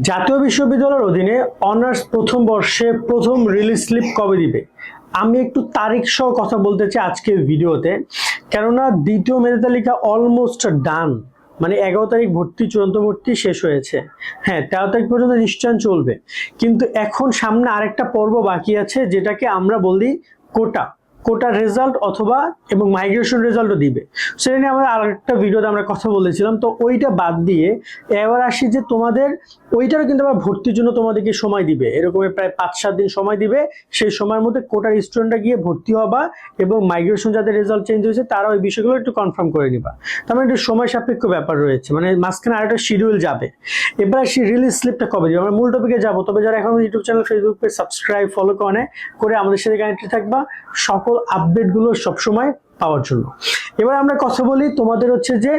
জাতীয় বিশ্ববিদ্যালয়ের অধীনে অনার্স প্রথম বর্ষে প্রথম রিলিজ স্লিপ কবে দিবে? আমি একটু তারিখ সহ কথা বলতে চাই আজকের ভিডিওতে, কেননা দ্বিতীয় মেধা তালিকা অলমোস্ট ডান। মানে 11 তারিখ ভর্তি, চূড়ান্ত ভর্তি শেষ হয়েছে। হ্যাঁ, 13 তারিখ পর্যন্ত নিশ্চয় চলবে, কিন্তু এখন সামনে আরেকটা পর্ব বাকি আছে, যেটাকে আমরা বলি কোটার রেজাল্ট অথবা এবং মাইগ্রেশন রেজাল্টও দিবে। সেটা নিয়ে আমরা আরেকটা ভিডিওতে আমরা কথা বলেছিলাম। তো ওইটা বাদ দিয়ে এবার আসি যে তোমাদের ওইটারও কিন্তু আবার ভর্তির জন্য তোমাদেরকে সময় দিবে, এরকম প্রায় 5-7 দিন সময় দিবে। সেই সময়ের মধ্যে কোটার স্টুডেন্টরা গিয়ে ভর্তি হবা এবং মাইগ্রেশন যাদের রেজাল্ট চেঞ্জ হয়েছে তারা ওই বিষয়গুলো একটু কনফার্ম করে নিবা। তার মানে একটু সময় সাপেক্ষ ব্যাপার রয়েছে, মানে মাঝখানে আরেকটা শিডিউল যাবে। এবার সেই রিলিজ স্লিপটা কবে দিবে আমরা মূল টপিকে যাবো। তবে যারা এখন YouTube channel, Facebook page subscribe, follow করে আমাদের সাথে কানেক্টেড থাকবা সকল আপডেটগুলো সবসময় পাওয়ার জন্য। এবার আমরা কথা বলি তোমাদের হচ্ছে যে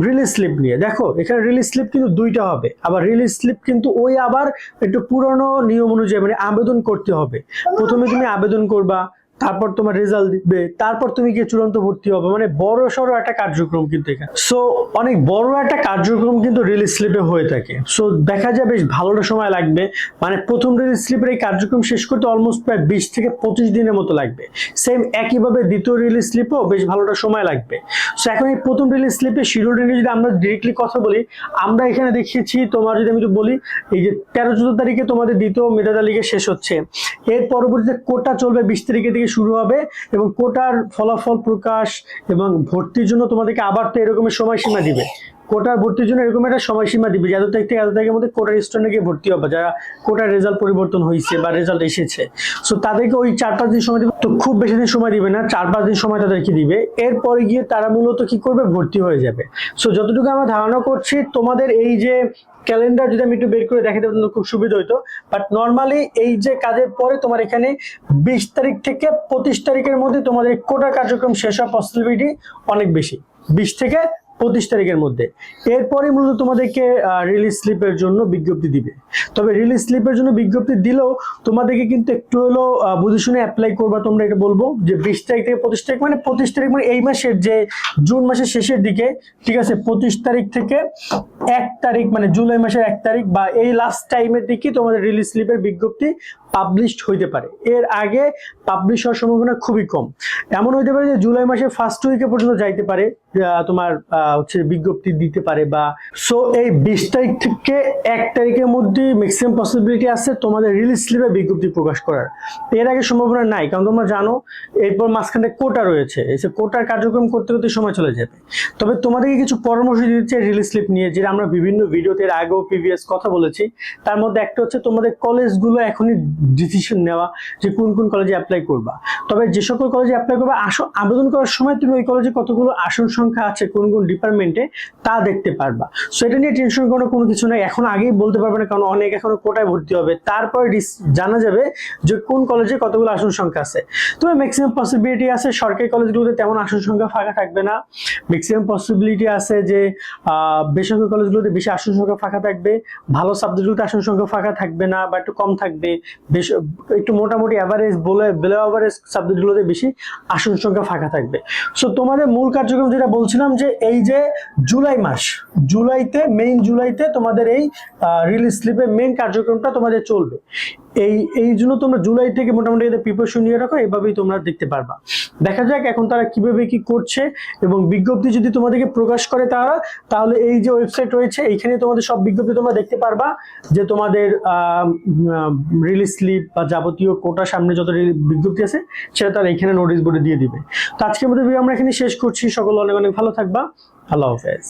রিলিজ স্লিপ নিয়ে। দেখো, এখানে রিলিজ স্লিপ কিন্তু দুইটা হবে। আবার রিলিজ স্লিপ কিন্তু ওই আবার একটু পুরনো নিয়ম অনুযায়ী, মানে আবেদন করতে হবে। প্রথমে তুমি আবেদন করবা, তারপর তোমার রেজাল্ট দিবে, তারপর তুমি গিয়ে চূড়ান্ত ভর্তি হবে। মানে বড় সড়ো একটা কার্যক্রম কিন্তু এখানে। সো অনেক বড় একটা কার্যক্রম কিন্তু রিলিজ স্লিপে হয়ে থাকে। সো দেখা যায় বেশ ভালোটা সময় লাগবে। মানে প্রথম রিলিজ স্লিপের এই কার্যক্রম শেষ করতে অলমোস্ট প্রায় 20 থেকে 25 দিনের মতো লাগবে। সেম একইভাবে দ্বিতীয় রিলিজ স্লিপও বেশ ভালোটা সময় লাগবে। সো এখন এই প্রথম রিলিজ স্লিপে শিডিউল নিয়ে যদি আমরা ডিরেক্টলি কথা বলি, আমরা এখানে দেখিয়েছি তোমার, যদি আমি বলি এই যে 13-14 তারিখে তোমাদের দ্বিতীয় মেধা তালিকা শেষ হচ্ছে। এর পরবর্তীতে কোটা চলবে 20 তারিখে থেকে শুরু হবে, এবং কোটার ফলাফল প্রকাশ এবং ভর্তির জন্য তোমাদেরকে আবার তো এরকমের সময়সীমা দিবে। কোটার ভর্তির জন্য এরকম একটা সময়সীমা দিবে যে এত তারিখ থেকে এত তারিখের মধ্যে কোটার স্টুডেন্টে গিয়ে ভর্তি হবে, যারা কোটার রেজাল্ট পরিবর্তন হয়েছে বা রেজাল্ট এসেছে। সো তাদেরকে ওই 4-5 দিন সময় দিবে। তো খুব বেশি দিন সময় দিবে না, 4-5 দিন সময় তাদেরকে দিবে। এরপরে গিয়ে তারা মূলত কি করবে, ভর্তি হয়ে যাবে। সো যতটুকু আমরা ধারণা করছি তোমাদের এই যে ক্যালেন্ডার যদি আমি একটু বের করে দেখাতে খুব সুবিধা হইতো। বাট নর্মালি এই যে কাজের পরে তোমার এখানে 20 তারিখ থেকে 25 তারিখের মধ্যে তোমাদের কোটা কার্যক্রম শেষ হওয়ার পসিবিলিটি অনেক বেশি, 20 থেকে 25 তারিখের মধ্যে। এরপরে মূলত তোমাদেরকে রিলিজ স্লিপের জন্য বিজ্ঞপ্তি দিবে। তবে রিলিজ স্লিপের জন্য বিজ্ঞপ্তি দিলেও তোমাদেরকে কিন্তু একটু হলো বুঝে শুনে অ্যাপ্লাই করবা। তোমরা এটা বলবো যে 20 তারিখ থেকে 25 তারিখ, মানে 25 তারিখ মানে এই মাসের যে জুন মাসের শেষের দিকে, ঠিক আছে, 25 তারিখ থেকে 1 তারিখ মানে জুলাই মাসের 1 তারিখ বা এই লাস্ট টাইমের দিকে তোমাদের রিলিজ স্লিপের বিজ্ঞপ্তি পাবলিশড হইতে পারে। এর আগে পাবলিশ হওয়ার সম্ভাবনা খুবই কম। এমন হইতে পারে যে জুলাই মাসের ফার্স্ট উইকে পর্যন্ত যাইতে পারে তোমার হচ্ছে বিজ্ঞপ্তি দিতে পারে বা। সো এই 20 তারিখ থেকে 1 তারিখের মধ্যে ম্যাক্সিমাম পসিবিলিটি আছে তোমাদের রিলিজ স্লিপে বিজ্ঞপ্তি প্রকাশ করার। এর আগে সম্ভাবনা নাই, কারণ তোমরা জানো এরপর মাঝখানে কোটা রয়েছে, এই কোটার কার্যক্রম করতে করতে সময় চলে যাবে। তবে তোমাদেরকে কিছু পরামর্শ দিচ্ছে রিলিজ স্লিপ নিয়ে, যেটা আমরা বিভিন্ন ভিডিওতে আগেও প্রিভিয়াস কথা বলেছি। তার মধ্যে একটা হচ্ছে তোমাদের কলেজগুলো এখনই ডিসিশন নেওয়া যে কোন কোন কলেজে অ্যাপ্লাই করবা। তবে যে সকল কলেজে অ্যাপ্লাই করবা, আবেদন করার সময় তুমি ওই কলেজে কতগুলো আসন সংখ্যা আছে কোন কোন ডিপার্টমেন্টে তা দেখতে পারবা। সো এটা নিয়ে টেনশন করার কোনো কিছু নাই। এখন আগেই বলতে পারবে না, কারণ অনেক এখনো কোটায় ভর্তি হবে, তারপরে জানা যাবে যে কোন কলেজে কতগুলো আসন সংখ্যা আছে। তবে ম্যাক্সিমাম পসিবিলিটি আছে সরকারি কলেজগুলোতে তেমন আসন সংখ্যা ফাঁকা থাকবে না। ম্যাক্সিমাম পসিবিলিটি আছে যে বেসরকারি কলেজগুলোতে বেশি আসন সংখ্যা ফাঁকা থাকবে। ভালো সাবজেক্টগুলোতে আসন সংখ্যা ফাঁকা থাকবে না বা একটু কম থাকবে। একটু মোটামুটি অ্যাভারেজ বিলো অ্যাভারেজ সাবজেক্টগুলোতে বেশি আসন সংখ্যা ফাঁকা থাকবে। সো তোমাদের মূল কার্যক্রম যেটা বলছিলাম যে এই যে জুলাইতে তোমাদের এই রিলিজ স্লিপের মেইন কার্যক্রমটা তোমাদের চলবে। এই জন্য তোমরা জুলাই থেকে মোটামুটি এদের প্রিপারেশন নিয়ে রাখো, এইভাবেই তোমরা দেখতে পারবা। দেখা যাক এখন তারা কিভাবে কি করছে, এবং বিজ্ঞপ্তি যদি তোমাদেরকে প্রকাশ করে তারা, তাহলে এই যে ওয়েবসাইট রয়েছে এইখানে তোমাদের সব বিজ্ঞপ্তি তোমরা দেখতে পারবা, যে তোমাদের রিলিজ স্লিপ বা যাবতীয় কোটার সামনে যত বিজ্ঞপ্তি আছে সেটা তারা এখানে নোটিশ বোর্ডে দিয়ে দিবে। তো আজকের মধ্যে আমরা এখানে শেষ করছি। সকল অনেক অনেক ভালো থাকবা। আল্লাহ হাফেজ।